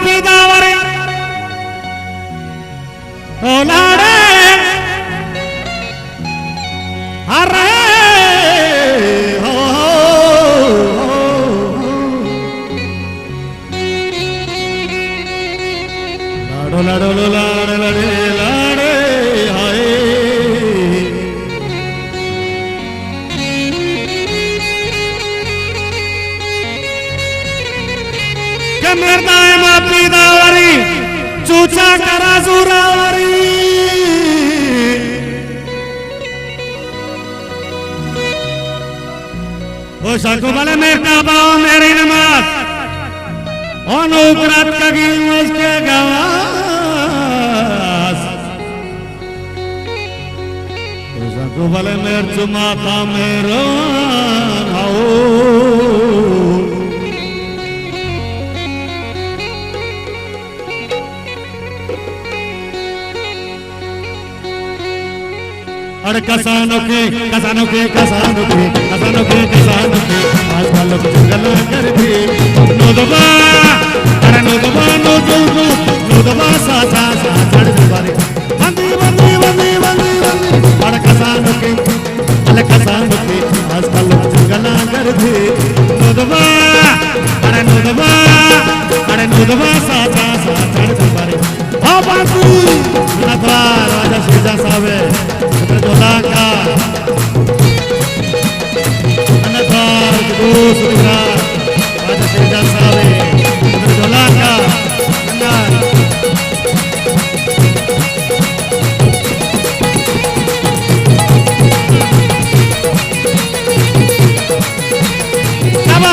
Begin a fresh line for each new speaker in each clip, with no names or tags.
पिदावरे ओलाडे अरे हो लाडो लाडो लाडे लाडे लाडे हाय कमरदाय मा पिदावरी चूचा करा जुरावरी ओ शाको वाले मेरा बाव मेरी नमाज अनुकरात कगी मुझके गवास ओ शाको वाले मेर चुमाता मेरो आओ अरे कसानों के आज वालों को गला कर भी नोदबा अरे नोदबा नोदबा सा चढ़ दुबारे बंदी बंदी बंदी बंदी बंदी अरे कसानों के आज वालों को गला कर भी नोदबा अरे नोदबा सा चढ़ दुबारे ओ बाबू नथवा राजा शेजा Save Dolaka, Anatar, Gurus, Rizal, Raja Sridhar Save, Dolaka, Anand. Kaba.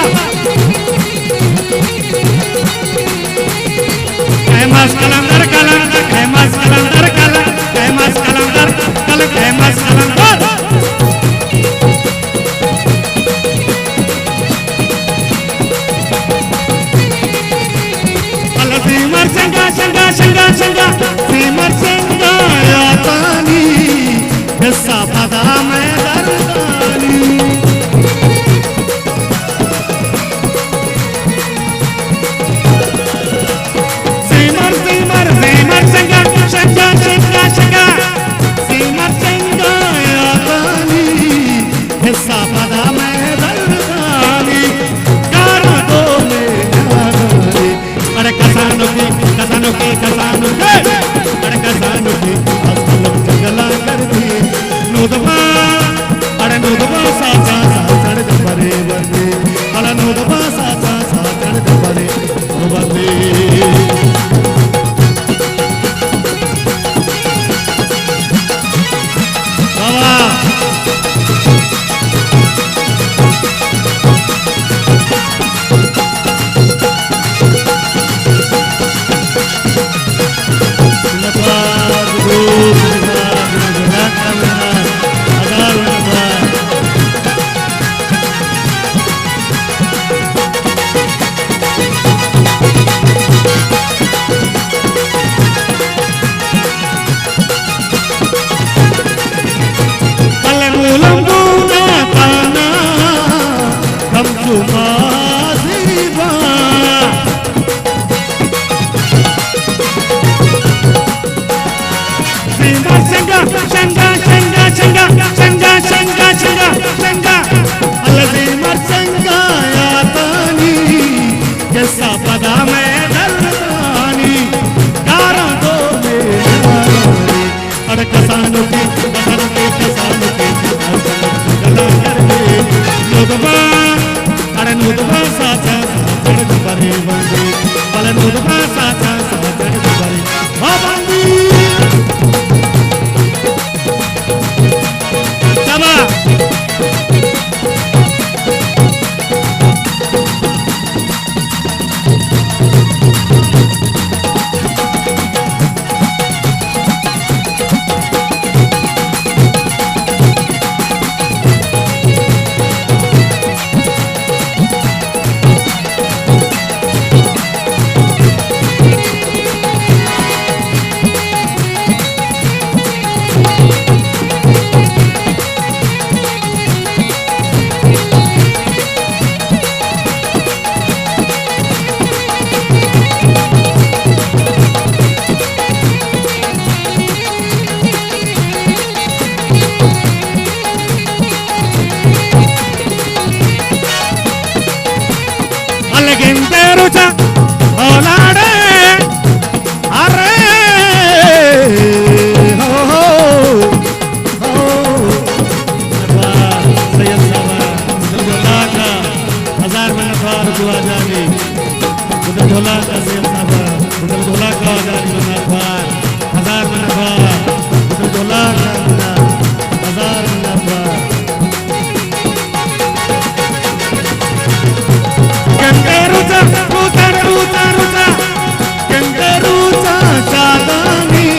Kaimas kalandar kalandar, kaimas kalandar kalandar, kaimas kalandar. Kaimas kalandar ala simar sangga simar sangga ya tani hissa pada mein dardani simar sangga हिस्सा पदा मैं दर्दानी कारों दो में नादानी अरे कसानों की अरे कसानों की अस्सलाम जगला कर दी नोदबा अरे नोदबा साचा चढ़ बरे बंदे अरे नोदबा साचा चढ़ बरे बंदे कंगारूचा ओलाडे अरे हो हो हो सैयद साहब ढोला का 1000 में नफार दुआ जानी ढोला का सैयद साहब ढोला का जानी नफार 1000 में नफार ढोला का 1000 में नफार कंगारूचा रूचा रूचा रूचा कंगारूचा शादानी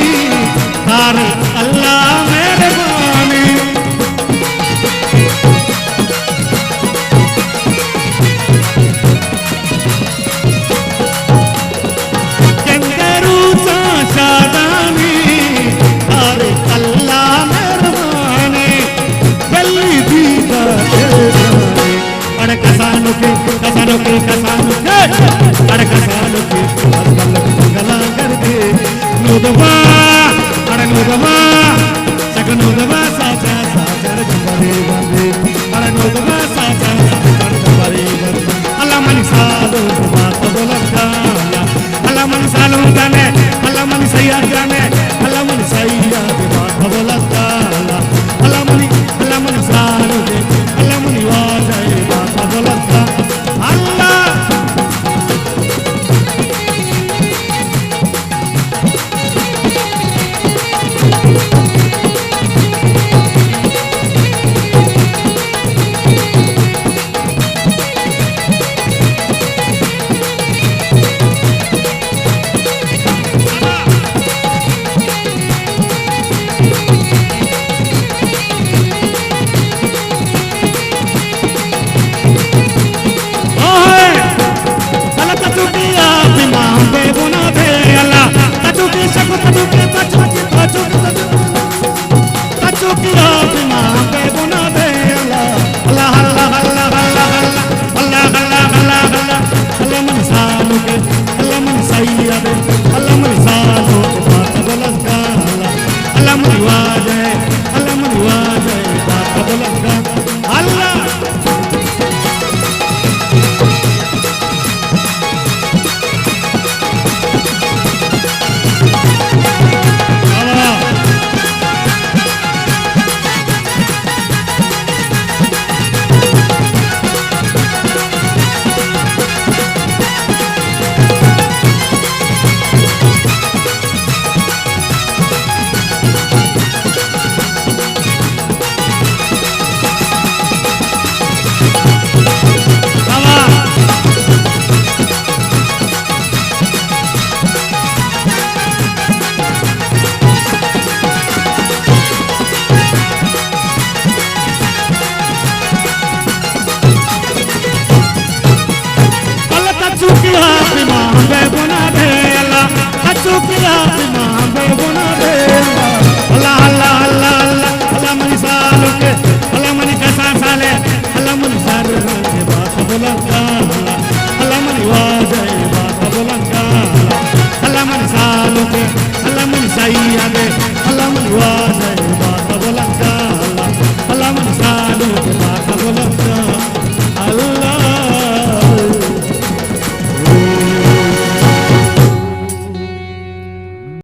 तार अल्लाह मेहरबानी कंगारूचा शादानी तार अल्लाह मेहरबानी गली थी अरे कसानों के अरे कसानों के गला कर दे नूदवा अरे नूदवा सग नूदवा साचा साचर जबरे बंदे अरे नूदवा साचा साचर जबरे बंदे अल्लाह मन सालो बात बोलता अल्लाह मन सालो जाने अल्लाह मन सैया जाने अल्लाह मन सैया बात बोलता अल्लाह मन सालो दे अल्लाह मन वाजाए बात बोलता अल्लाह Allah man salu ke Allah man sayyade Allah man wazae